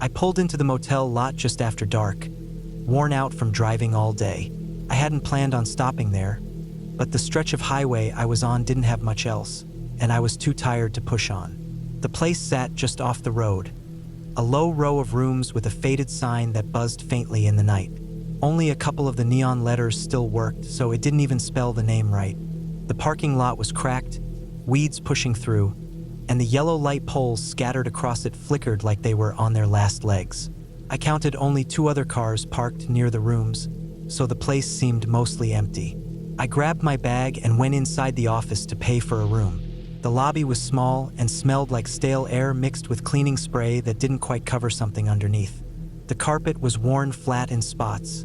I pulled into the motel lot just after dark, worn out from driving all day. I hadn't planned on stopping there, but the stretch of highway I was on didn't have much else, and I was too tired to push on. The place sat just off the road, a low row of rooms with a faded sign that buzzed faintly in the night. Only a couple of the neon letters still worked, so it didn't even spell the name right. The parking lot was cracked, weeds pushing through, and the yellow light poles scattered across it flickered like they were on their last legs. I counted only 2 other cars parked near the rooms, so the place seemed mostly empty. I grabbed my bag and went inside the office to pay for a room. The lobby was small and smelled like stale air mixed with cleaning spray that didn't quite cover something underneath. The carpet was worn flat in spots,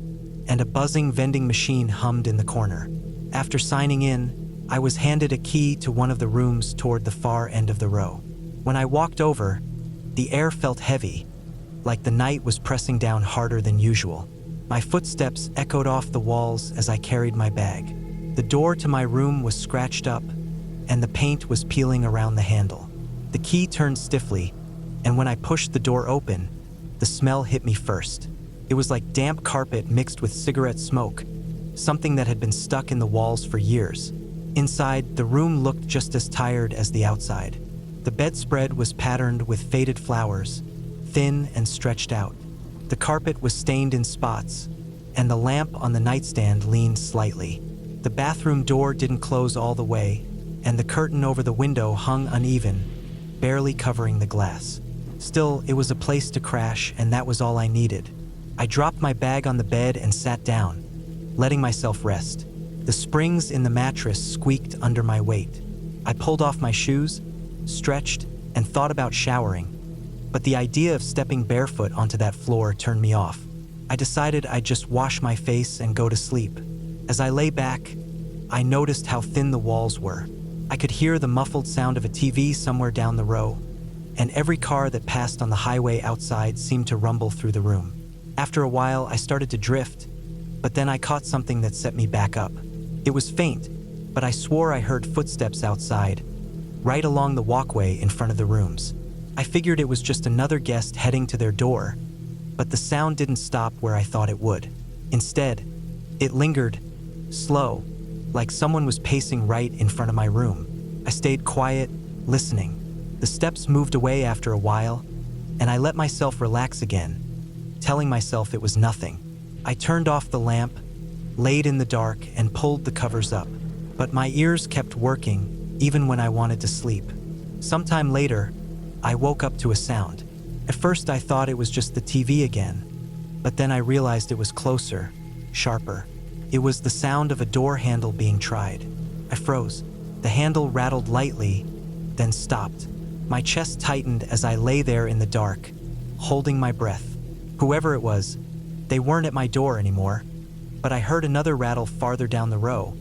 and a buzzing vending machine hummed in the corner. After signing in, I was handed a key to one of the rooms toward the far end of the row. When I walked over, the air felt heavy, like the night was pressing down harder than usual. My footsteps echoed off the walls as I carried my bag. The door to my room was scratched up, and the paint was peeling around the handle. The key turned stiffly, and when I pushed the door open, the smell hit me first. It was like damp carpet mixed with cigarette smoke, something that had been stuck in the walls for years. Inside, the room looked just as tired as the outside. The bedspread was patterned with faded flowers, thin and stretched out. The carpet was stained in spots, and the lamp on the nightstand leaned slightly. The bathroom door didn't close all the way, and the curtain over the window hung uneven, barely covering the glass. Still, it was a place to crash, and that was all I needed. I dropped my bag on the bed and sat down, letting myself rest. The springs in the mattress squeaked under my weight. I pulled off my shoes, stretched, and thought about showering, but the idea of stepping barefoot onto that floor turned me off. I decided I'd just wash my face and go to sleep. As I lay back, I noticed how thin the walls were. I could hear the muffled sound of a TV somewhere down the row, and every car that passed on the highway outside seemed to rumble through the room. After a while, I started to drift, but then I caught something that set me back up. It was faint, but I swore I heard footsteps outside, right along the walkway in front of the rooms. I figured it was just another guest heading to their door, but the sound didn't stop where I thought it would. Instead, it lingered, slow, like someone was pacing right in front of my room. I stayed quiet, listening. The steps moved away after a while, and I let myself relax again, telling myself it was nothing. I turned off the lamp, laid in the dark, and pulled the covers up. But my ears kept working, even when I wanted to sleep. Sometime later, I woke up to a sound. At first I thought it was just the TV again, but then I realized it was closer, sharper. It was the sound of a door handle being tried. I froze. The handle rattled lightly, then stopped. My chest tightened as I lay there in the dark, holding my breath. Whoever it was, they weren't at my door anymore, but I heard another rattle farther down the row,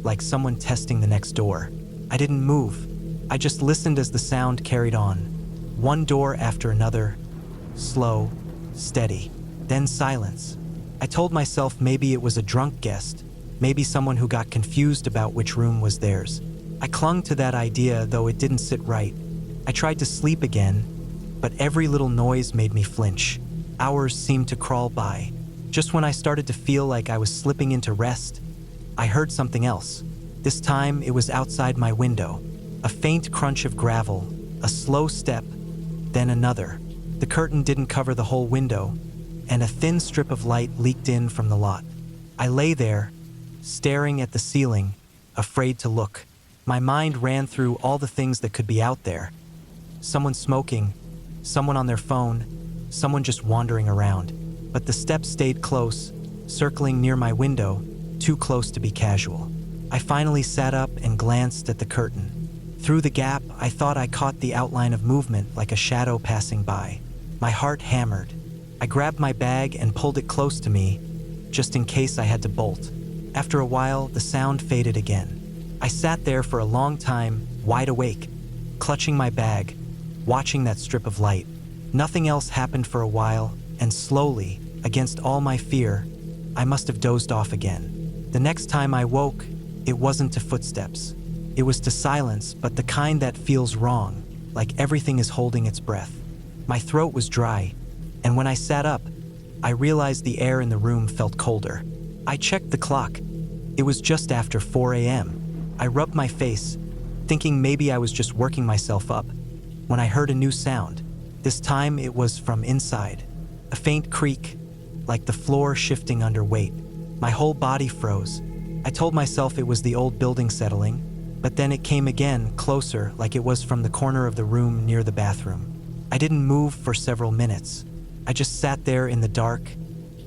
like someone testing the next door. I didn't move. I just listened as the sound carried on, one door after another, slow, steady, then silence. I told myself maybe it was a drunk guest, maybe someone who got confused about which room was theirs. I clung to that idea, though it didn't sit right. I tried to sleep again, but every little noise made me flinch. Hours seemed to crawl by. Just when I started to feel like I was slipping into rest, I heard something else. This time, it was outside my window. A faint crunch of gravel, a slow step, then another. The curtain didn't cover the whole window, and a thin strip of light leaked in from the lot. I lay there, staring at the ceiling, afraid to look. My mind ran through all the things that could be out there. Someone smoking, someone on their phone, someone just wandering around. But the steps stayed close, circling near my window, too close to be casual. I finally sat up and glanced at the curtain. Through the gap, I thought I caught the outline of movement like a shadow passing by. My heart hammered. I grabbed my bag and pulled it close to me, just in case I had to bolt. After a while, the sound faded again. I sat there for a long time, wide awake, clutching my bag, watching that strip of light. Nothing else happened for a while, and slowly, against all my fear, I must have dozed off again. The next time I woke, it wasn't to footsteps. It was to silence, but the kind that feels wrong, like everything is holding its breath. My throat was dry, and when I sat up, I realized the air in the room felt colder. I checked the clock. It was just after 4 a.m. I rubbed my face, thinking maybe I was just working myself up, when I heard a new sound. This time it was from inside. A faint creak, like the floor shifting under weight. My whole body froze. I told myself it was the old building settling, but then it came again, closer, like it was from the corner of the room near the bathroom. I didn't move for several minutes. I just sat there in the dark,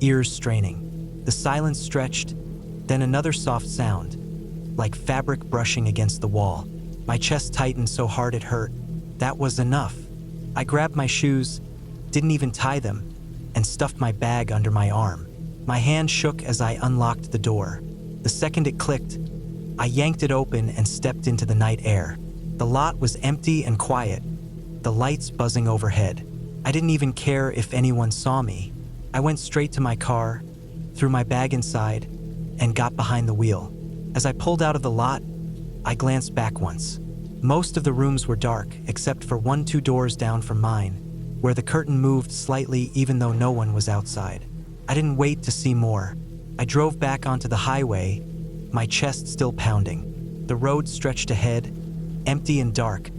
ears straining. The silence stretched, then another soft sound, like fabric brushing against the wall. My chest tightened so hard it hurt. That was enough. I grabbed my shoes, didn't even tie them, and stuffed my bag under my arm. My hand shook as I unlocked the door. The second it clicked, I yanked it open and stepped into the night air. The lot was empty and quiet, the lights buzzing overhead. I didn't even care if anyone saw me. I went straight to my car, threw my bag inside, and got behind the wheel. As I pulled out of the lot, I glanced back once. Most of the rooms were dark, except for 2 doors down from mine, where the curtain moved slightly even though no one was outside. I didn't wait to see more. I drove back onto the highway, my chest still pounding. The road stretched ahead, empty and dark,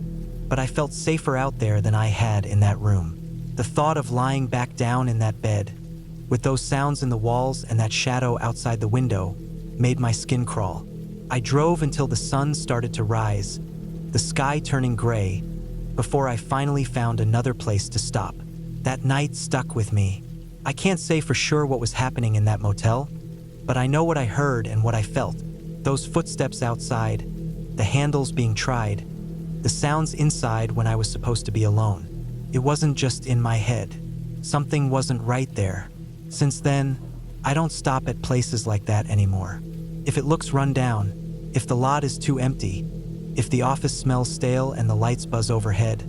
but I felt safer out there than I had in that room. The thought of lying back down in that bed, with those sounds in the walls and that shadow outside the window, made my skin crawl. I drove until the sun started to rise, the sky turning gray, before I finally found another place to stop. That night stuck with me. I can't say for sure what was happening in that motel, but I know what I heard and what I felt. Those footsteps outside, the handles being tried, the sounds inside when I was supposed to be alone. It wasn't just in my head. Something wasn't right there. Since then, I don't stop at places like that anymore. If it looks run down, if the lot is too empty, if the office smells stale and the lights buzz overhead,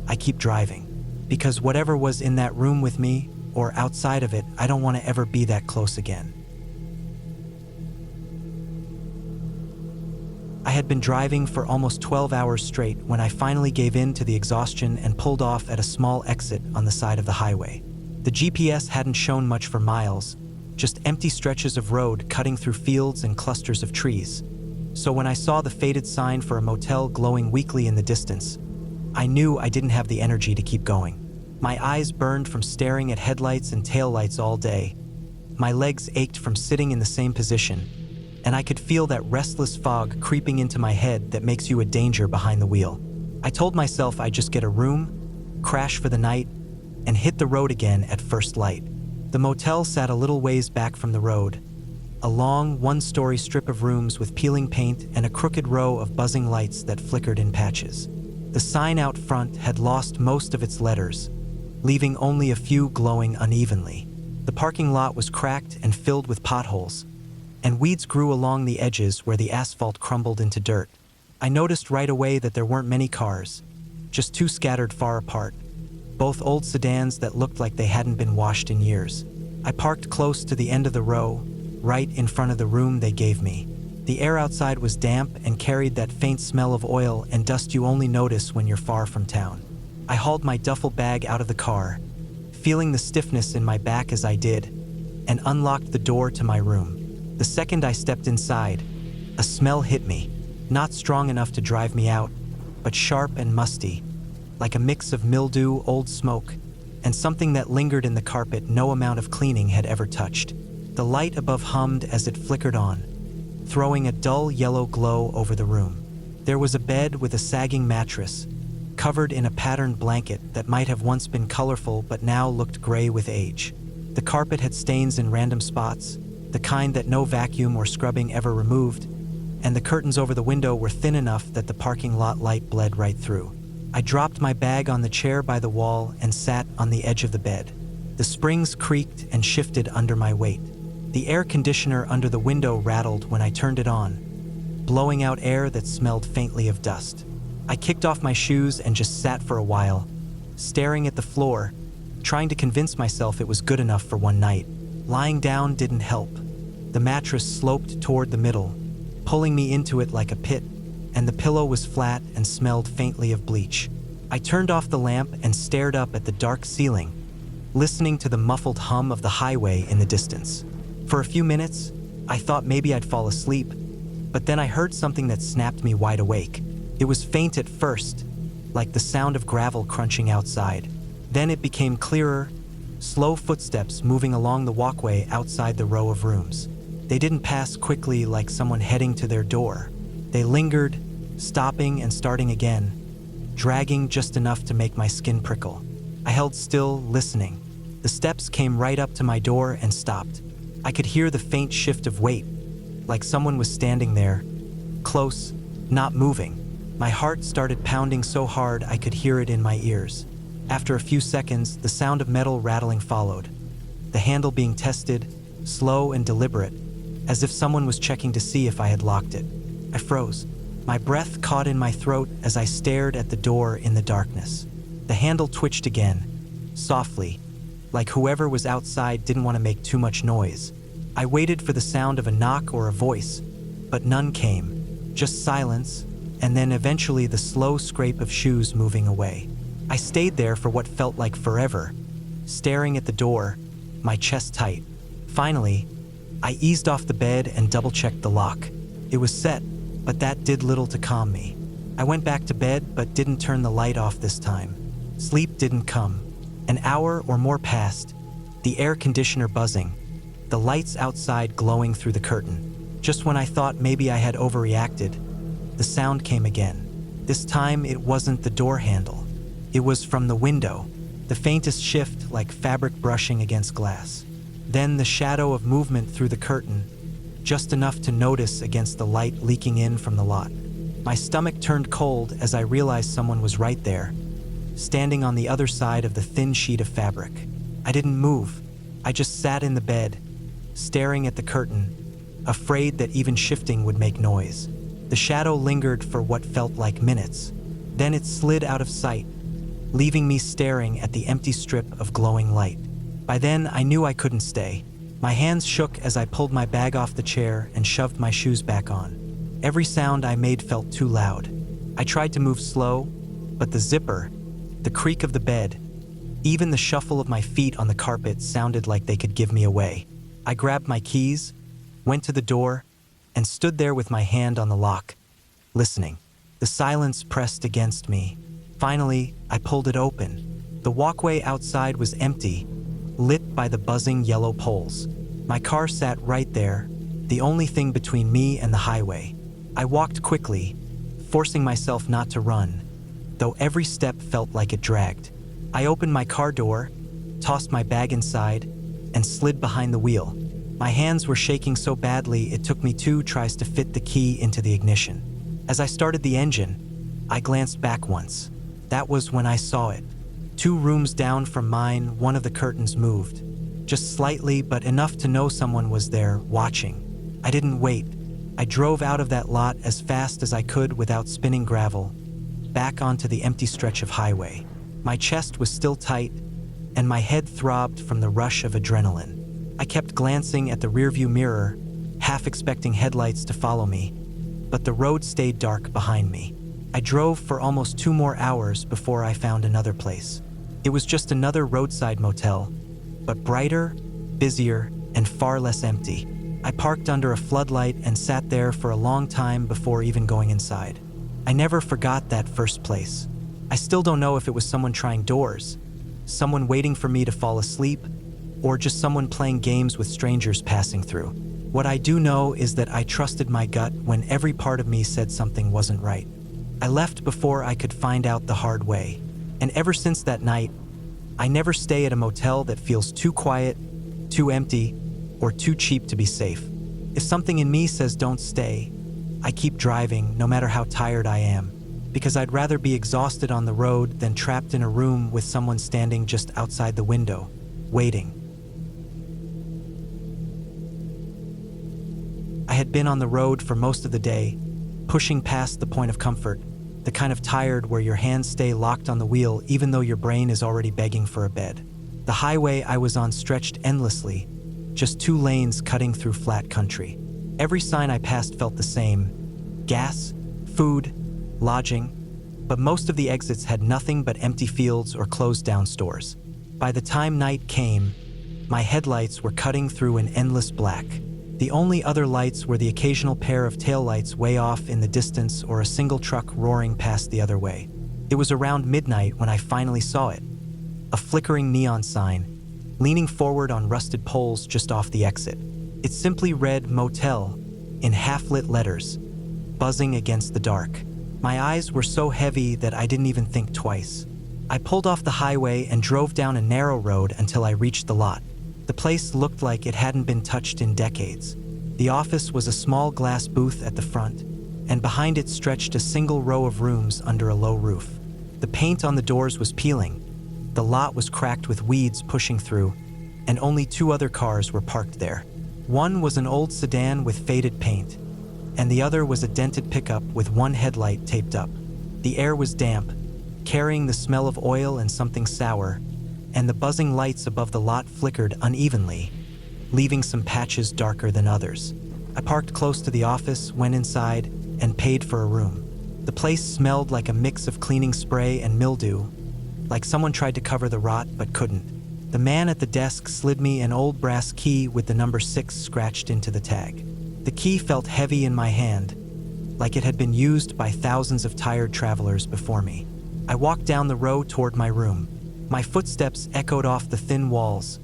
I keep driving. Because whatever was in that room with me, or outside of it, I don't want to ever be that close again. I had been driving for almost 12 hours straight when I finally gave in to the exhaustion and pulled off at a small exit on the side of the highway. The GPS hadn't shown much for miles, just empty stretches of road cutting through fields and clusters of trees. So when I saw the faded sign for a motel glowing weakly in the distance, I knew I didn't have the energy to keep going. My eyes burned from staring at headlights and taillights all day. My legs ached from sitting in the same position, and I could feel that restless fog creeping into my head that makes you a danger behind the wheel. I told myself I'd just get a room, crash for the night, and hit the road again at first light. The motel sat a little ways back from the road, a long, 1-story strip of rooms with peeling paint and a crooked row of buzzing lights that flickered in patches. The sign out front had lost most of its letters, leaving only a few glowing unevenly. The parking lot was cracked and filled with potholes, and weeds grew along the edges where the asphalt crumbled into dirt. I noticed right away that there weren't many cars, just 2 scattered far apart, both old sedans that looked like they hadn't been washed in years. I parked close to the end of the row, right in front of the room they gave me. The air outside was damp and carried that faint smell of oil and dust you only notice when you're far from town. I hauled my duffel bag out of the car, feeling the stiffness in my back as I did, and unlocked the door to my room. The second I stepped inside, a smell hit me, not strong enough to drive me out, but sharp and musty, like a mix of mildew, old smoke, and something that lingered in the carpet no amount of cleaning had ever touched. The light above hummed as it flickered on, throwing a dull yellow glow over the room. There was a bed with a sagging mattress, covered in a patterned blanket that might have once been colorful but now looked gray with age. The carpet had stains in random spots, the kind that no vacuum or scrubbing ever removed, and the curtains over the window were thin enough that the parking lot light bled right through. I dropped my bag on the chair by the wall and sat on the edge of the bed. The springs creaked and shifted under my weight. The air conditioner under the window rattled when I turned it on, blowing out air that smelled faintly of dust. I kicked off my shoes and just sat for a while, staring at the floor, trying to convince myself it was good enough for one night. Lying down didn't help. The mattress sloped toward the middle, pulling me into it like a pit, and the pillow was flat and smelled faintly of bleach. I turned off the lamp and stared up at the dark ceiling, listening to the muffled hum of the highway in the distance. For a few minutes, I thought maybe I'd fall asleep, but then I heard something that snapped me wide awake. It was faint at first, like the sound of gravel crunching outside. Then it became clearer, slow footsteps moving along the walkway outside the row of rooms. They didn't pass quickly like someone heading to their door. They lingered, stopping and starting again, dragging just enough to make my skin prickle. I held still, listening. The steps came right up to my door and stopped. I could hear the faint shift of weight, like someone was standing there, close, not moving. My heart started pounding so hard I could hear it in my ears. After a few seconds, the sound of metal rattling followed, the handle being tested, slow and deliberate, as if someone was checking to see if I had locked it. I froze. My breath caught in my throat as I stared at the door in the darkness. The handle twitched again, softly, like whoever was outside didn't want to make too much noise. I waited for the sound of a knock or a voice, but none came, just silence, and then eventually the slow scrape of shoes moving away. I stayed there for what felt like forever, staring at the door, my chest tight. Finally, I eased off the bed and double-checked the lock. It was set, but that did little to calm me. I went back to bed but didn't turn the light off this time. Sleep didn't come. An hour or more passed, the air conditioner buzzing, the lights outside glowing through the curtain. Just when I thought maybe I had overreacted, the sound came again. This time it wasn't the door handle. It was from the window, the faintest shift like fabric brushing against glass. Then the shadow of movement through the curtain, just enough to notice against the light leaking in from the lot. My stomach turned cold as I realized someone was right there, standing on the other side of the thin sheet of fabric. I didn't move. I just sat in the bed, staring at the curtain, afraid that even shifting would make noise. The shadow lingered for what felt like minutes. Then it slid out of sight, leaving me staring at the empty strip of glowing light. By then, I knew I couldn't stay. My hands shook as I pulled my bag off the chair and shoved my shoes back on. Every sound I made felt too loud. I tried to move slow, but the zipper, the creak of the bed, even the shuffle of my feet on the carpet sounded like they could give me away. I grabbed my keys, went to the door, and stood there with my hand on the lock, listening. The silence pressed against me. Finally, I pulled it open. The walkway outside was empty, lit by the buzzing yellow poles. My car sat right there, the only thing between me and the highway. I walked quickly, forcing myself not to run, though every step felt like it dragged. I opened my car door, tossed my bag inside, and slid behind the wheel. My hands were shaking so badly it took me 2 tries to fit the key into the ignition. As I started the engine, I glanced back once. That was when I saw it. 2 rooms down from mine, one of the curtains moved. Just slightly, but enough to know someone was there, watching. I didn't wait. I drove out of that lot as fast as I could without spinning gravel, back onto the empty stretch of highway. My chest was still tight, and my head throbbed from the rush of adrenaline. I kept glancing at the rearview mirror, half expecting headlights to follow me, but the road stayed dark behind me. I drove for almost 2 more hours before I found another place. It was just another roadside motel, but brighter, busier, and far less empty. I parked under a floodlight and sat there for a long time before even going inside. I never forgot that first place. I still don't know if it was someone trying doors, someone waiting for me to fall asleep, or just someone playing games with strangers passing through. What I do know is that I trusted my gut when every part of me said something wasn't right. I left before I could find out the hard way, and ever since that night, I never stay at a motel that feels too quiet, too empty, or too cheap to be safe. If something in me says don't stay, I keep driving no matter how tired I am, because I'd rather be exhausted on the road than trapped in a room with someone standing just outside the window, waiting. I had been on the road for most of the day, pushing past the point of comfort, the kind of tired where your hands stay locked on the wheel even though your brain is already begging for a bed. The highway I was on stretched endlessly, just 2 lanes cutting through flat country. Every sign I passed felt the same: gas, food, lodging, but most of the exits had nothing but empty fields or closed down stores. By the time night came, my headlights were cutting through an endless black. The only other lights were the occasional pair of taillights way off in the distance or a single truck roaring past the other way. It was around midnight when I finally saw it. A flickering neon sign, leaning forward on rusted poles just off the exit. It simply read Motel in half-lit letters, buzzing against the dark. My eyes were so heavy that I didn't even think twice. I pulled off the highway and drove down a narrow road until I reached the lot. The place looked like it hadn't been touched in decades. The office was a small glass booth at the front, and behind it stretched a single row of rooms under a low roof. The paint on the doors was peeling. The lot was cracked with weeds pushing through, and only 2 other cars were parked there. One was an old sedan with faded paint, and the other was a dented pickup with one headlight taped up. The air was damp, carrying the smell of oil and something sour, and the buzzing lights above the lot flickered unevenly, leaving some patches darker than others. I parked close to the office, went inside, and paid for a room. The place smelled like a mix of cleaning spray and mildew, like someone tried to cover the rot but couldn't. The man at the desk slid me an old brass key with the number 6 scratched into the tag. The key felt heavy in my hand, like it had been used by thousands of tired travelers before me. I walked down the row toward my room. My footsteps echoed off the thin walls,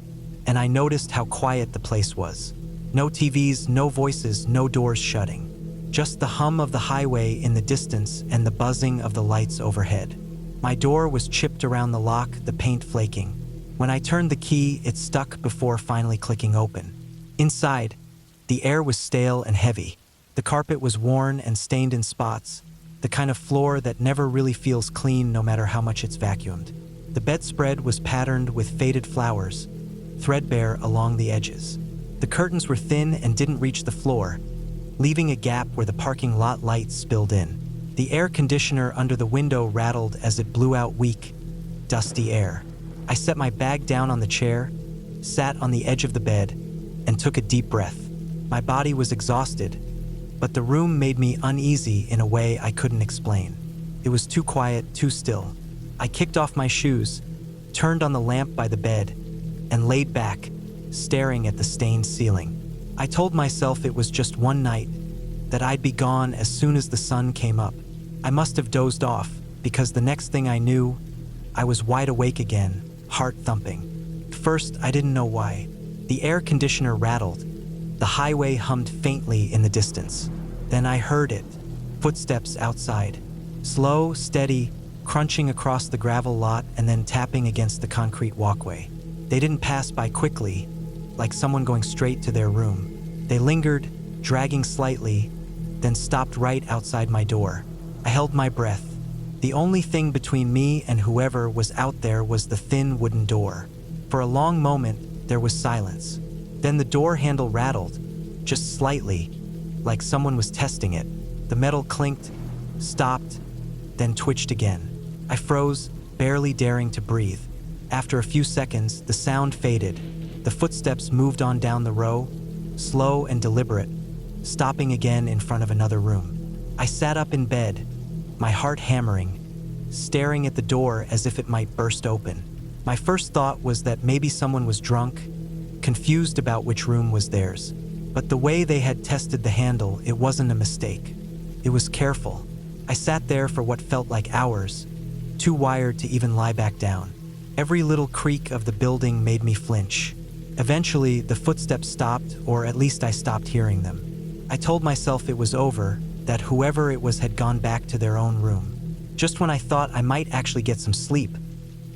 and I noticed how quiet the place was. No TVs, no voices, no doors shutting. Just the hum of the highway in the distance and the buzzing of the lights overhead. My door was chipped around the lock, the paint flaking. When I turned the key, it stuck before finally clicking open. Inside, the air was stale and heavy. The carpet was worn and stained in spots, the kind of floor that never really feels clean no matter how much it's vacuumed. The bedspread was patterned with faded flowers, threadbare along the edges. The curtains were thin and didn't reach the floor, leaving a gap where the parking lot lights spilled in. The air conditioner under the window rattled as it blew out weak, dusty air. I set my bag down on the chair, sat on the edge of the bed, and took a deep breath. My body was exhausted, but the room made me uneasy in a way I couldn't explain. It was too quiet, too still. I kicked off my shoes, turned on the lamp by the bed, and laid back, staring at the stained ceiling. I told myself it was just one night, that I'd be gone as soon as the sun came up. I must have dozed off, because the next thing I knew, I was wide awake again, heart thumping. First, I didn't know why. The air conditioner rattled. The highway hummed faintly in the distance. Then I heard it. Footsteps outside. Slow, steady, crunching across the gravel lot and then tapping against the concrete walkway. They didn't pass by quickly, like someone going straight to their room. They lingered, dragging slightly, then stopped right outside my door. I held my breath. The only thing between me and whoever was out there was the thin wooden door. For a long moment, there was silence. Then the door handle rattled, just slightly, like someone was testing it. The metal clinked, stopped, then twitched again. I froze, barely daring to breathe. After a few seconds, the sound faded. The footsteps moved on down the row, slow and deliberate, stopping again in front of another room. I sat up in bed, my heart hammering, staring at the door as if it might burst open. My first thought was that maybe someone was drunk, confused about which room was theirs. But the way they had tested the handle, it wasn't a mistake. It was careful. I sat there for what felt like hours, too wired to even lie back down. Every little creak of the building made me flinch. Eventually, the footsteps stopped, or at least I stopped hearing them. I told myself it was over, that whoever it was had gone back to their own room. Just when I thought I might actually get some sleep,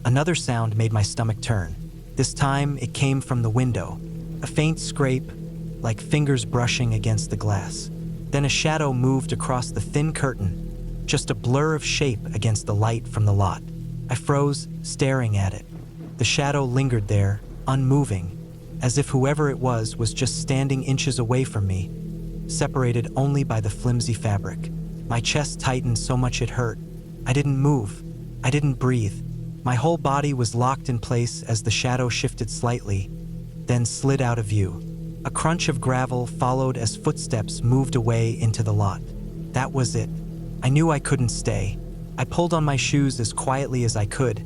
another sound made my stomach turn. This time, it came from the window, a faint scrape, like fingers brushing against the glass. Then a shadow moved across the thin curtain, just a blur of shape against the light from the lot. I froze, staring at it. The shadow lingered there, unmoving, as if whoever it was just standing inches away from me, separated only by the flimsy fabric. My chest tightened so much it hurt. I didn't move. I didn't breathe. My whole body was locked in place as the shadow shifted slightly, then slid out of view. A crunch of gravel followed as footsteps moved away into the lot. That was it. I knew I couldn't stay. I pulled on my shoes as quietly as I could,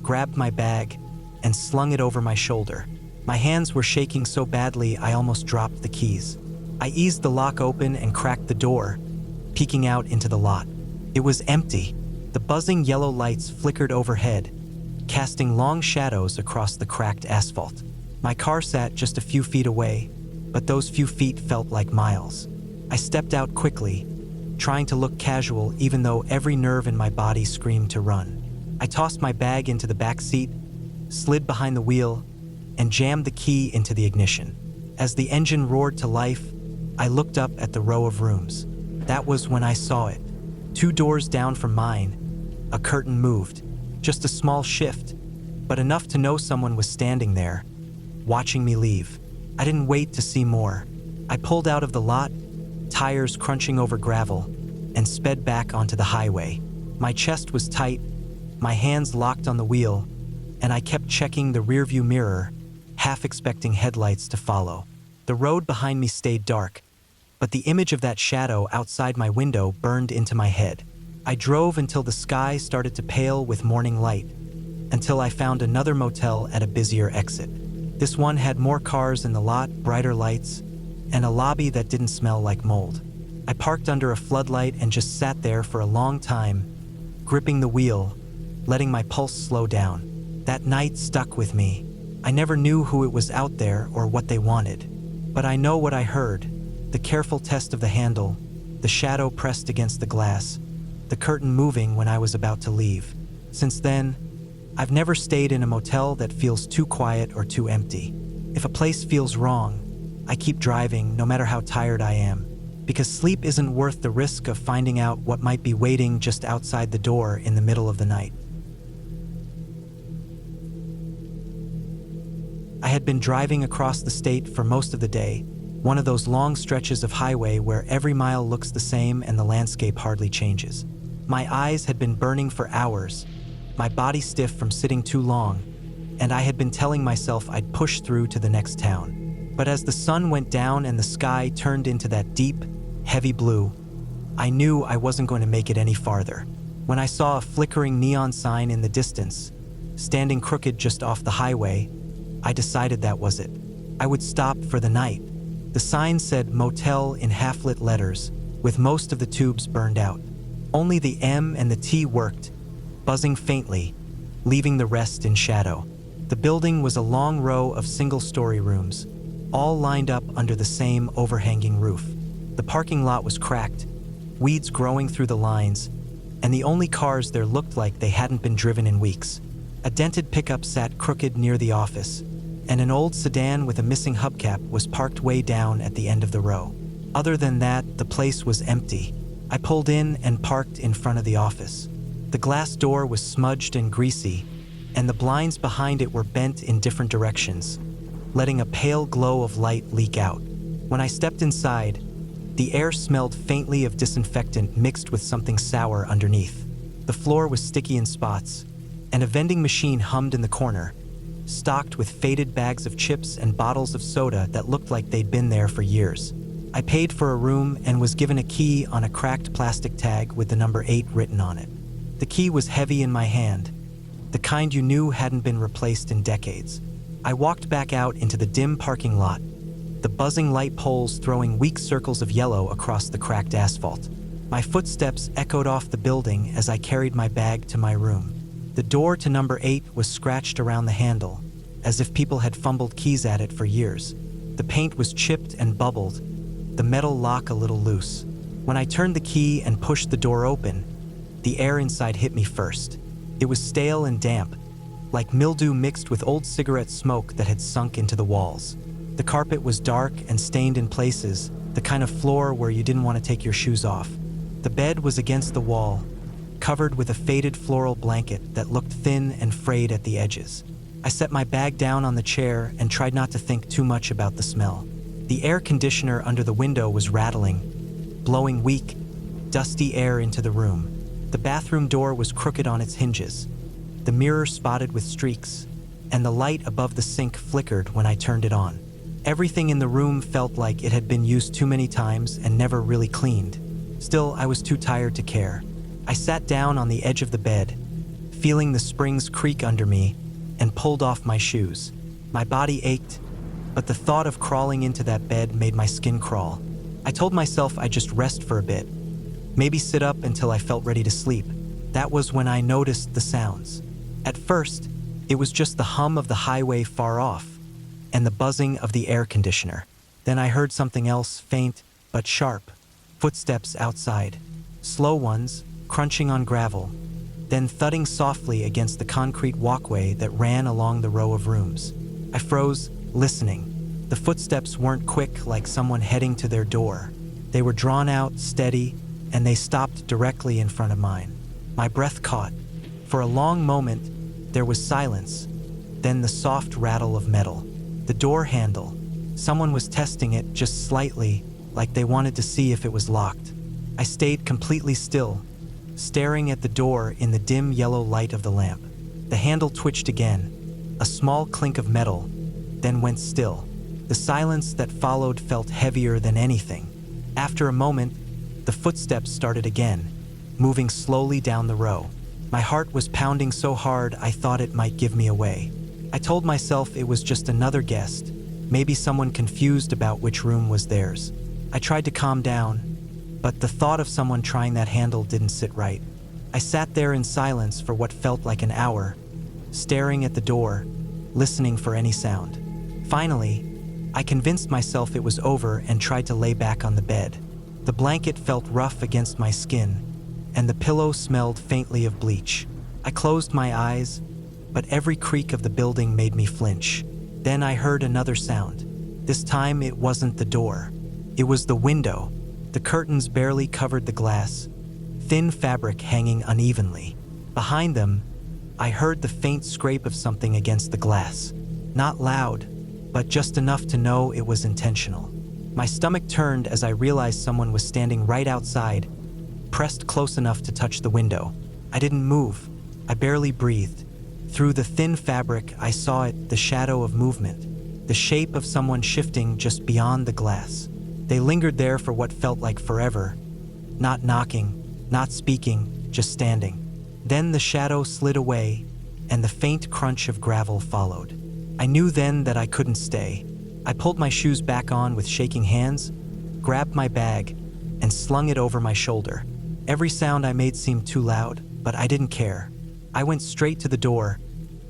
grabbed my bag, and slung it over my shoulder. My hands were shaking so badly I almost dropped the keys. I eased the lock open and cracked the door, peeking out into the lot. It was empty. The buzzing yellow lights flickered overhead, casting long shadows across the cracked asphalt. My car sat just a few feet away, but those few feet felt like miles. I stepped out quickly, trying to look casual even though every nerve in my body screamed to run. I tossed my bag into the back seat, slid behind the wheel, and jammed the key into the ignition. As the engine roared to life, I looked up at the row of rooms. That was when I saw it. 2 doors down from mine, a curtain moved. Just a small shift, but enough to know someone was standing there, watching me leave. I didn't wait to see more. I pulled out of the lot, tires crunching over gravel, and sped back onto the highway. My chest was tight, my hands locked on the wheel, and I kept checking the rearview mirror, half expecting headlights to follow. The road behind me stayed dark, but the image of that shadow outside my window burned into my head. I drove until the sky started to pale with morning light, until I found another motel at a busier exit. This one had more cars in the lot, brighter lights, and a lobby that didn't smell like mold. I parked under a floodlight and just sat there for a long time, gripping the wheel, letting my pulse slow down. That night stuck with me. I never knew who it was out there or what they wanted, but I know what I heard. The careful test of the handle, the shadow pressed against the glass, the curtain moving when I was about to leave. Since then, I've never stayed in a motel that feels too quiet or too empty. If a place feels wrong, I keep driving no matter how tired I am, because sleep isn't worth the risk of finding out what might be waiting just outside the door in the middle of the night. I had been driving across the state for most of the day, one of those long stretches of highway where every mile looks the same and the landscape hardly changes. My eyes had been burning for hours, my body stiff from sitting too long, and I had been telling myself I'd push through to the next town. But as the sun went down and the sky turned into that deep, heavy blue, I knew I wasn't going to make it any farther. When I saw a flickering neon sign in the distance, standing crooked just off the highway, I decided that was it. I would stop for the night. The sign said Motel in half-lit letters, with most of the tubes burned out. Only the M and the T worked, buzzing faintly, leaving the rest in shadow. The building was a long row of single-story rooms, all lined up under the same overhanging roof. The parking lot was cracked, weeds growing through the lines, and the only cars there looked like they hadn't been driven in weeks. A dented pickup sat crooked near the office, and an old sedan with a missing hubcap was parked way down at the end of the row. Other than that, the place was empty. I pulled in and parked in front of the office. The glass door was smudged and greasy, and the blinds behind it were bent in different directions, letting a pale glow of light leak out. When I stepped inside, the air smelled faintly of disinfectant mixed with something sour underneath. The floor was sticky in spots, and a vending machine hummed in the corner, stocked with faded bags of chips and bottles of soda that looked like they'd been there for years. I paid for a room and was given a key on a cracked plastic tag with the number 8 written on it. The key was heavy in my hand, the kind you knew hadn't been replaced in decades. I walked back out into the dim parking lot, the buzzing light poles throwing weak circles of yellow across the cracked asphalt. My footsteps echoed off the building as I carried my bag to my room. The door to number 8 was scratched around the handle, as if people had fumbled keys at it for years. The paint was chipped and bubbled, the metal lock a little loose. When I turned the key and pushed the door open, the air inside hit me first. It was stale and damp, like mildew mixed with old cigarette smoke that had sunk into the walls. The carpet was dark and stained in places, the kind of floor where you didn't want to take your shoes off. The bed was against the wall, covered with a faded floral blanket that looked thin and frayed at the edges. I set my bag down on the chair and tried not to think too much about the smell. The air conditioner under the window was rattling, blowing weak, dusty air into the room. The bathroom door was crooked on its hinges, the mirror spotted with streaks, and the light above the sink flickered when I turned it on. Everything in the room felt like it had been used too many times and never really cleaned. Still, I was too tired to care. I sat down on the edge of the bed, feeling the springs creak under me, and pulled off my shoes. My body ached, but the thought of crawling into that bed made my skin crawl. I told myself I'd just rest for a bit, maybe sit up until I felt ready to sleep. That was when I noticed the sounds. At first, it was just the hum of the highway far off and the buzzing of the air conditioner. Then I heard something else, faint but sharp. Footsteps outside. Slow ones, crunching on gravel, then thudding softly against the concrete walkway that ran along the row of rooms. I froze, listening. The footsteps weren't quick like someone heading to their door. They were drawn out, steady, and they stopped directly in front of mine. My breath caught. For a long moment, there was silence, then the soft rattle of metal. The door handle. Someone was testing it just slightly, like they wanted to see if it was locked. I stayed completely still, staring at the door in the dim yellow light of the lamp. The handle twitched again, a small clink of metal, then went still. The silence that followed felt heavier than anything. After a moment, the footsteps started again, moving slowly down the row. My heart was pounding so hard I thought it might give me away. I told myself it was just another guest, maybe someone confused about which room was theirs. I tried to calm down, but the thought of someone trying that handle didn't sit right. I sat there in silence for what felt like an hour, staring at the door, listening for any sound. Finally, I convinced myself it was over and tried to lay back on the bed. The blanket felt rough against my skin, and the pillow smelled faintly of bleach. I closed my eyes, but every creak of the building made me flinch. Then I heard another sound. This time it wasn't the door. It was the window. The curtains barely covered the glass, thin fabric hanging unevenly. Behind them, I heard the faint scrape of something against the glass. Not loud, but just enough to know it was intentional. My stomach turned as I realized someone was standing right outside, pressed close enough to touch the window. I didn't move. I barely breathed. Through the thin fabric, I saw it, the shadow of movement, the shape of someone shifting just beyond the glass. They lingered there for what felt like forever, not knocking, not speaking, just standing. Then the shadow slid away, and the faint crunch of gravel followed. I knew then that I couldn't stay. I pulled my shoes back on with shaking hands, grabbed my bag, and slung it over my shoulder. Every sound I made seemed too loud, but I didn't care. I went straight to the door,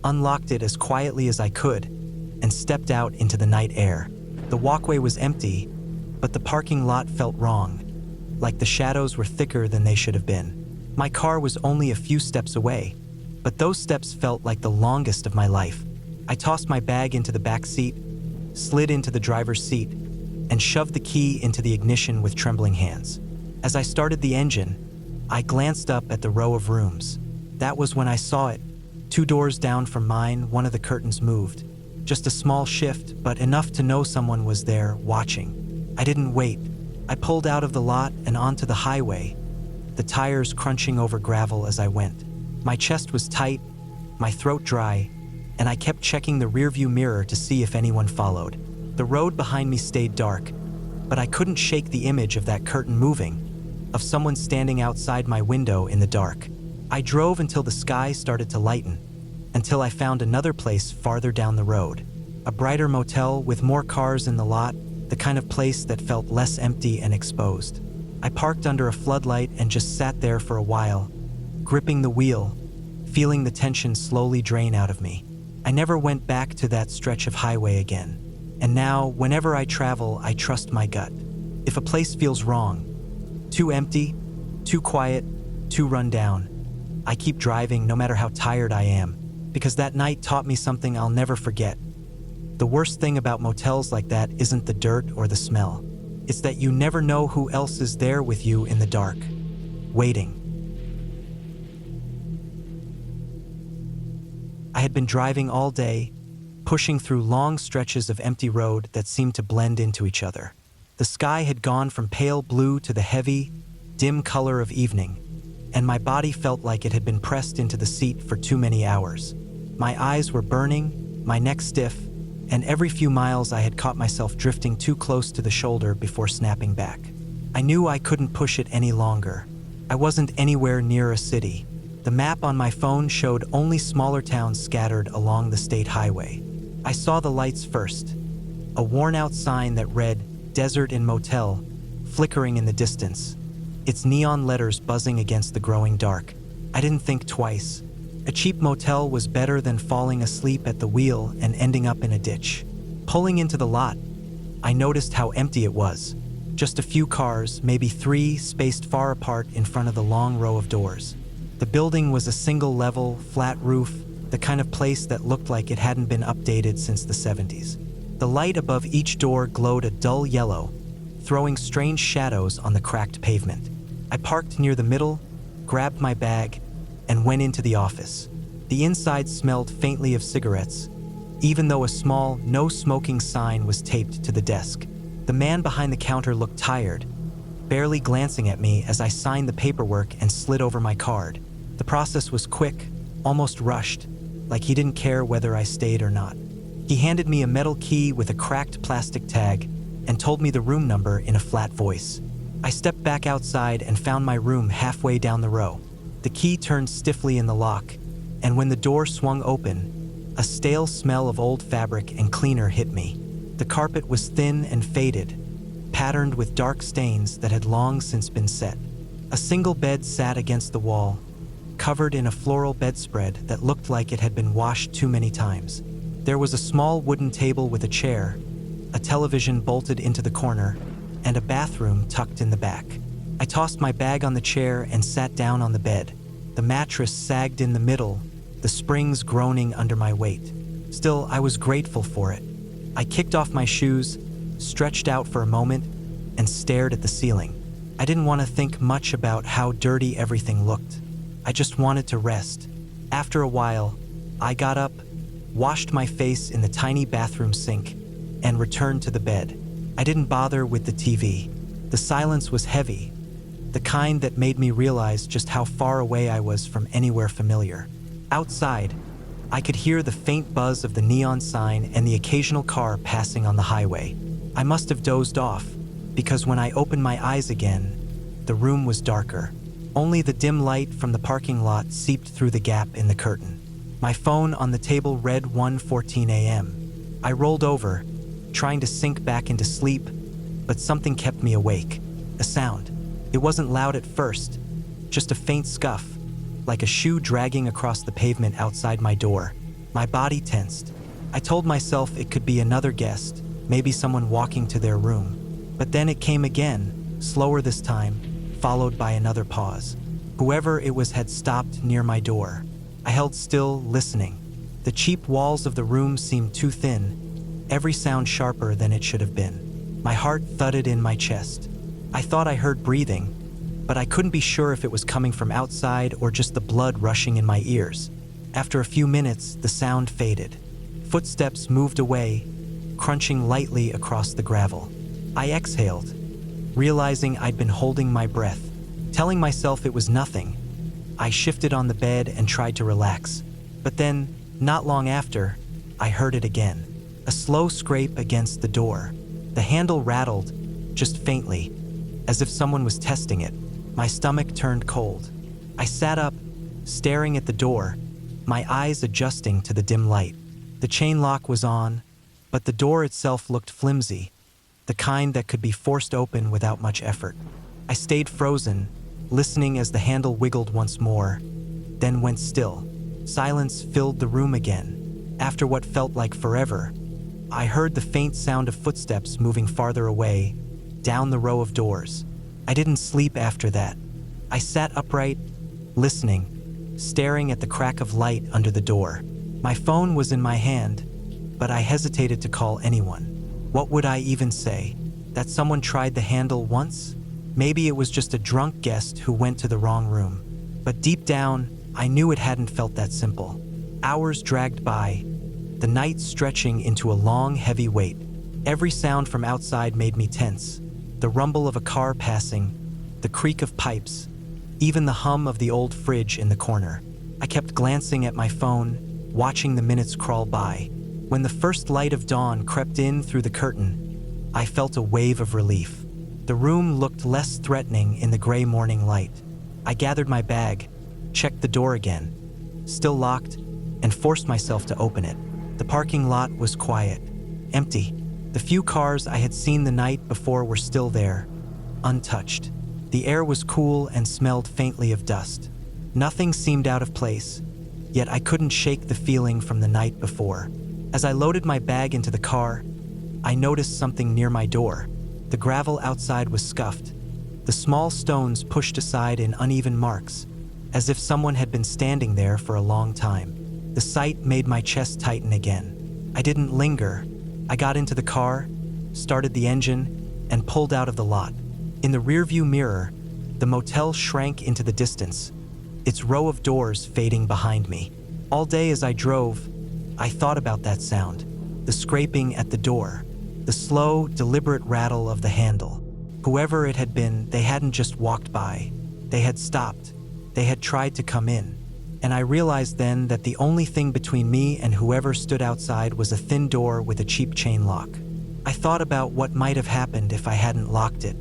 unlocked it as quietly as I could, and stepped out into the night air. The walkway was empty, but the parking lot felt wrong, like the shadows were thicker than they should have been. My car was only a few steps away, but those steps felt like the longest of my life. I tossed my bag into the back seat, slid into the driver's seat, and shoved the key into the ignition with trembling hands. As I started the engine, I glanced up at the row of rooms. That was when I saw it. 2 doors down from mine, one of the curtains moved. Just a small shift, but enough to know someone was there, watching. I didn't wait. I pulled out of the lot and onto the highway, the tires crunching over gravel as I went. My chest was tight, my throat dry, and I kept checking the rearview mirror to see if anyone followed. The road behind me stayed dark, but I couldn't shake the image of that curtain moving, of someone standing outside my window in the dark. I drove until the sky started to lighten, until I found another place farther down the road. A brighter motel with more cars in the lot, the kind of place that felt less empty and exposed. I parked under a floodlight and just sat there for a while, gripping the wheel, feeling the tension slowly drain out of me. I never went back to that stretch of highway again. And now, whenever I travel, I trust my gut. If a place feels wrong, too empty, too quiet, too run down, I keep driving no matter how tired I am, because that night taught me something I'll never forget. The worst thing about motels like that isn't the dirt or the smell. It's that you never know who else is there with you in the dark, waiting. I had been driving all day, pushing through long stretches of empty road that seemed to blend into each other. The sky had gone from pale blue to the heavy, dim color of evening, and my body felt like it had been pressed into the seat for too many hours. My eyes were burning, my neck stiff, and every few miles I had caught myself drifting too close to the shoulder before snapping back. I knew I couldn't push it any longer. I wasn't anywhere near a city. The map on my phone showed only smaller towns scattered along the state highway. I saw the lights first. A worn-out sign that read, "Desert and Motel," flickering in the distance, its neon letters buzzing against the growing dark. I didn't think twice. A cheap motel was better than falling asleep at the wheel and ending up in a ditch. Pulling into the lot, I noticed how empty it was. Just a few cars, maybe 3, spaced far apart in front of the long row of doors. The building was a single-level, flat roof, the kind of place that looked like it hadn't been updated since the 70s. The light above each door glowed a dull yellow, throwing strange shadows on the cracked pavement. I parked near the middle, grabbed my bag, and went into the office. The inside smelled faintly of cigarettes, even though a small "no smoking" sign was taped to the desk. The man behind the counter looked tired, barely glancing at me as I signed the paperwork and slid over my card. The process was quick, almost rushed, like he didn't care whether I stayed or not. He handed me a metal key with a cracked plastic tag and told me the room number in a flat voice. I stepped back outside and found my room halfway down the row. The key turned stiffly in the lock, and when the door swung open, a stale smell of old fabric and cleaner hit me. The carpet was thin and faded, patterned with dark stains that had long since been set. A single bed sat against the wall, covered in a floral bedspread that looked like it had been washed too many times. There was a small wooden table with a chair, a television bolted into the corner, and a bathroom tucked in the back. I tossed my bag on the chair and sat down on the bed. The mattress sagged in the middle, the springs groaning under my weight. Still, I was grateful for it. I kicked off my shoes, stretched out for a moment, and stared at the ceiling. I didn't want to think much about how dirty everything looked. I just wanted to rest. After a while, I got up, washed my face in the tiny bathroom sink, and returned to the bed. I didn't bother with the TV. The silence was heavy, the kind that made me realize just how far away I was from anywhere familiar. Outside, I could hear the faint buzz of the neon sign and the occasional car passing on the highway. I must have dozed off, because when I opened my eyes again, the room was darker. Only the dim light from the parking lot seeped through the gap in the curtain. My phone on the table read 1:14 a.m. I rolled over, trying to sink back into sleep, but something kept me awake. A sound. It wasn't loud at first, just a faint scuff, like a shoe dragging across the pavement outside my door. My body tensed. I told myself it could be another guest, maybe someone walking to their room. But then it came again, slower this time, followed by another pause. Whoever it was had stopped near my door. I held still, listening. The cheap walls of the room seemed too thin, every sound sharper than it should have been. My heart thudded in my chest. I thought I heard breathing, but I couldn't be sure if it was coming from outside or just the blood rushing in my ears. After a few minutes, the sound faded. Footsteps moved away, crunching lightly across the gravel. I exhaled, realizing I'd been holding my breath, telling myself it was nothing. I shifted on the bed and tried to relax. But then, not long after, I heard it again. A slow scrape against the door. The handle rattled, just faintly, as if someone was testing it. My stomach turned cold. I sat up, staring at the door, my eyes adjusting to the dim light. The chain lock was on, but the door itself looked flimsy, the kind that could be forced open without much effort. I stayed frozen, listening as the handle wiggled once more, then went still. Silence filled the room again. After what felt like forever, I heard the faint sound of footsteps moving farther away, down the row of doors. I didn't sleep after that. I sat upright, listening, staring at the crack of light under the door. My phone was in my hand, but I hesitated to call anyone. What would I even say? That someone tried the handle once? Maybe it was just a drunk guest who went to the wrong room. But deep down, I knew it hadn't felt that simple. Hours dragged by, the night stretching into a long, heavy wait. Every sound from outside made me tense. The rumble of a car passing, the creak of pipes, even the hum of the old fridge in the corner. I kept glancing at my phone, watching the minutes crawl by. When the first light of dawn crept in through the curtain, I felt a wave of relief. The room looked less threatening in the gray morning light. I gathered my bag, checked the door again, still locked, and forced myself to open it. The parking lot was quiet, empty. The few cars I had seen the night before were still there, untouched. The air was cool and smelled faintly of dust. Nothing seemed out of place, yet I couldn't shake the feeling from the night before. As I loaded my bag into the car, I noticed something near my door. The gravel outside was scuffed, the small stones pushed aside in uneven marks, as if someone had been standing there for a long time. The sight made my chest tighten again. I didn't linger. I got into the car, started the engine, and pulled out of the lot. In the rearview mirror, the motel shrank into the distance, its row of doors fading behind me. All day as I drove, I thought about that sound, the scraping at the door, the slow, deliberate rattle of the handle. Whoever it had been, they hadn't just walked by. They had stopped. They had tried to come in. And I realized then that the only thing between me and whoever stood outside was a thin door with a cheap chain lock. I thought about what might have happened if I hadn't locked it,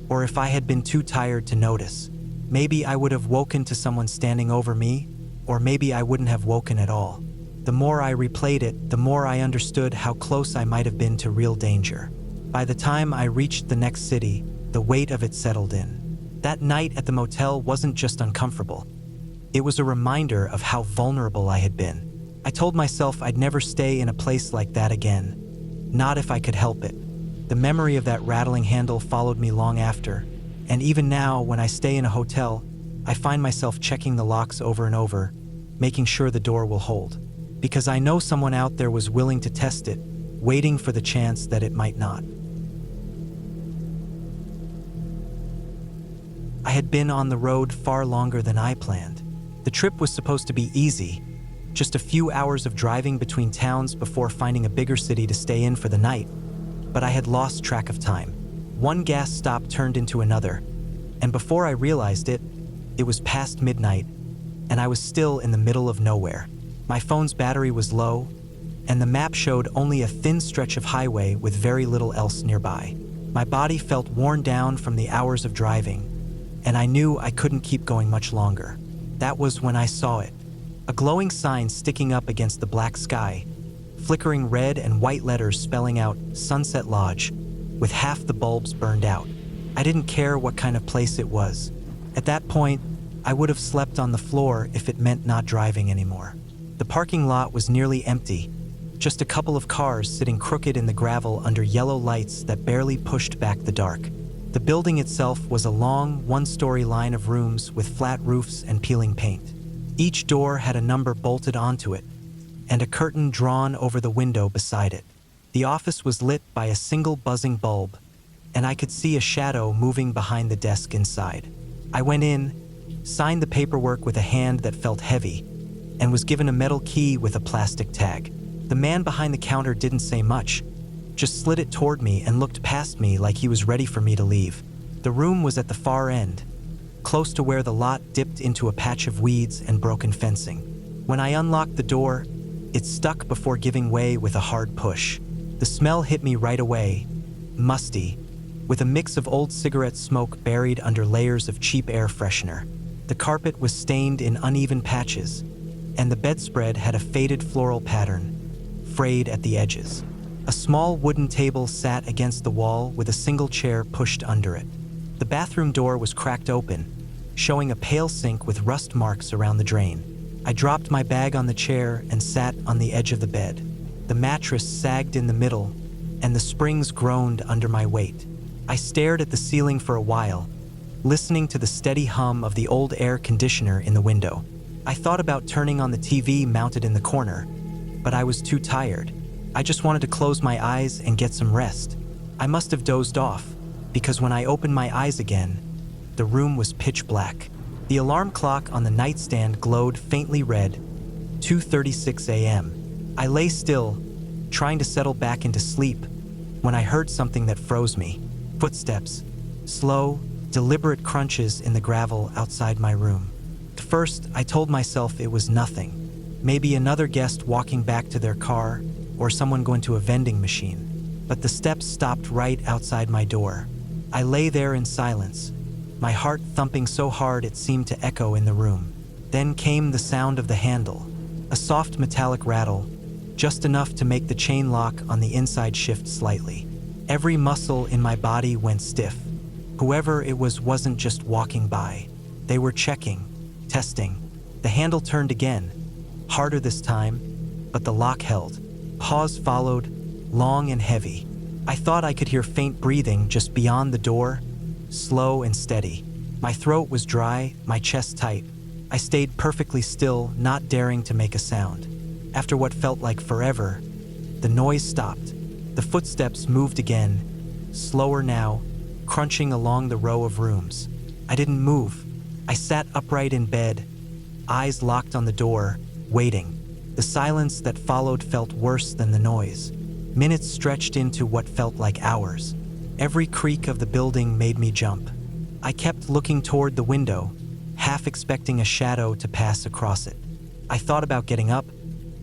or if I had been too tired to notice. Maybe I would have woken to someone standing over me, or maybe I wouldn't have woken at all. The more I replayed it, the more I understood how close I might have been to real danger. By the time I reached the next city, the weight of it settled in. That night at the motel wasn't just uncomfortable. It was a reminder of how vulnerable I had been. I told myself I'd never stay in a place like that again, not if I could help it. The memory of that rattling handle followed me long after, and even now, when I stay in a hotel, I find myself checking the locks over and over, making sure the door will hold. Because I know someone out there was willing to test it, waiting for the chance that it might not. I had been on the road far longer than I planned. The trip was supposed to be easy, just a few hours of driving between towns before finding a bigger city to stay in for the night. But I had lost track of time. One gas stop turned into another, and before I realized it, it was past midnight, and I was still in the middle of nowhere. My phone's battery was low, and the map showed only a thin stretch of highway with very little else nearby. My body felt worn down from the hours of driving, and I knew I couldn't keep going much longer. That was when I saw it. A glowing sign sticking up against the black sky, flickering red and white letters spelling out Sunset Lodge, with half the bulbs burned out. I didn't care what kind of place it was. At that point, I would have slept on the floor if it meant not driving anymore. The parking lot was nearly empty, just a couple of cars sitting crooked in the gravel under yellow lights that barely pushed back the dark. The building itself was a long, one-story line of rooms with flat roofs and peeling paint. Each door had a number bolted onto it, and a curtain drawn over the window beside it. The office was lit by a single buzzing bulb, and I could see a shadow moving behind the desk inside. I went in, signed the paperwork with a hand that felt heavy, and was given a metal key with a plastic tag. The man behind the counter didn't say much, just slid it toward me and looked past me like he was ready for me to leave. The room was at the far end, close to where the lot dipped into a patch of weeds and broken fencing. When I unlocked the door, it stuck before giving way with a hard push. The smell hit me right away, musty, with a mix of old cigarette smoke buried under layers of cheap air freshener. The carpet was stained in uneven patches, and the bedspread had a faded floral pattern, frayed at the edges. A small wooden table sat against the wall with a single chair pushed under it. The bathroom door was cracked open, showing a pale sink with rust marks around the drain. I dropped my bag on the chair and sat on the edge of the bed. The mattress sagged in the middle, and the springs groaned under my weight. I stared at the ceiling for a while, listening to the steady hum of the old air conditioner in the window. I thought about turning on the TV mounted in the corner, but I was too tired. I just wanted to close my eyes and get some rest. I must have dozed off, because when I opened my eyes again, the room was pitch black. The alarm clock on the nightstand glowed faintly red, 2:36 a.m. I lay still, trying to settle back into sleep, when I heard something that froze me. Footsteps, slow, deliberate crunches in the gravel outside my room. At first, I told myself it was nothing. Maybe another guest walking back to their car, or someone going to a vending machine. But the steps stopped right outside my door. I lay there in silence, my heart thumping so hard it seemed to echo in the room. Then came the sound of the handle, a soft metallic rattle, just enough to make the chain lock on the inside shift slightly. Every muscle in my body went stiff. Whoever it was wasn't just walking by. They were checking, testing. The handle turned again, harder this time, but the lock held. Pause followed, long and heavy. I thought I could hear faint breathing just beyond the door, slow and steady. My throat was dry, my chest tight. I stayed perfectly still, not daring to make a sound. After what felt like forever, the noise stopped. The footsteps moved again, slower now, crunching along the row of rooms. I didn't move. I sat upright in bed, eyes locked on the door, waiting. The silence that followed felt worse than the noise. Minutes stretched into what felt like hours. Every creak of the building made me jump. I kept looking toward the window, half expecting a shadow to pass across it. I thought about getting up,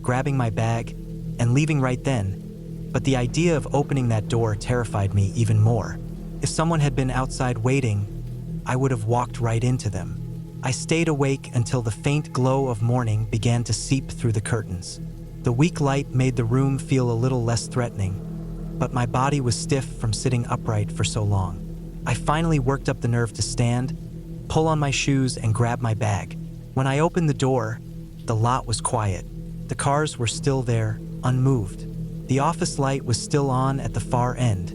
grabbing my bag, and leaving right then, but the idea of opening that door terrified me even more. If someone had been outside waiting, I would have walked right into them. I stayed awake until the faint glow of morning began to seep through the curtains. The weak light made the room feel a little less threatening, but my body was stiff from sitting upright for so long. I finally worked up the nerve to stand, pull on my shoes, and grab my bag. When I opened the door, the lot was quiet. The cars were still there, unmoved. The office light was still on at the far end,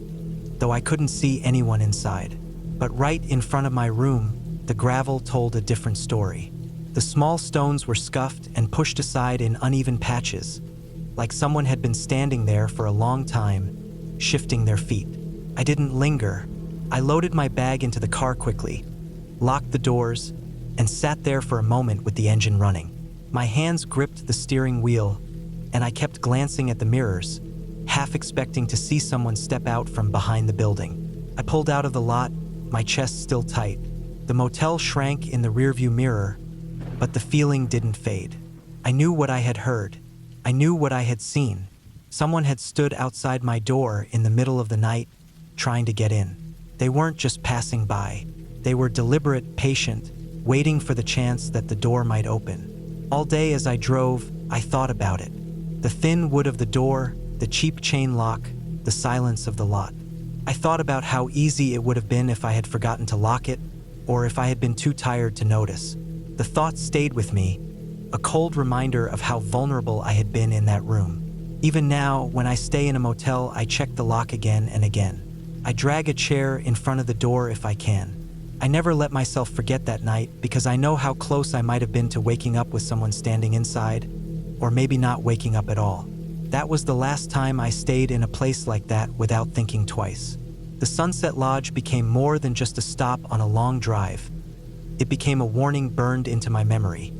though I couldn't see anyone inside. But right in front of my room, the gravel told a different story. The small stones were scuffed and pushed aside in uneven patches, like someone had been standing there for a long time, shifting their feet. I didn't linger. I loaded my bag into the car quickly, locked the doors, and sat there for a moment with the engine running. My hands gripped the steering wheel, and I kept glancing at the mirrors, half expecting to see someone step out from behind the building. I pulled out of the lot, my chest still tight. The motel shrank in the rearview mirror, but the feeling didn't fade. I knew what I had heard. I knew what I had seen. Someone had stood outside my door in the middle of the night, trying to get in. They weren't just passing by. They were deliberate, patient, waiting for the chance that the door might open. All day as I drove, I thought about it. The thin wood of the door, the cheap chain lock, the silence of the lot. I thought about how easy it would have been if I had forgotten to lock it, or if I had been too tired to notice. The thought stayed with me, a cold reminder of how vulnerable I had been in that room. Even now, when I stay in a motel, I check the lock again and again. I drag a chair in front of the door if I can. I never let myself forget that night because I know how close I might have been to waking up with someone standing inside, or maybe not waking up at all. That was the last time I stayed in a place like that without thinking twice. The Sunset Lodge became more than just a stop on a long drive. It became a warning burned into my memory.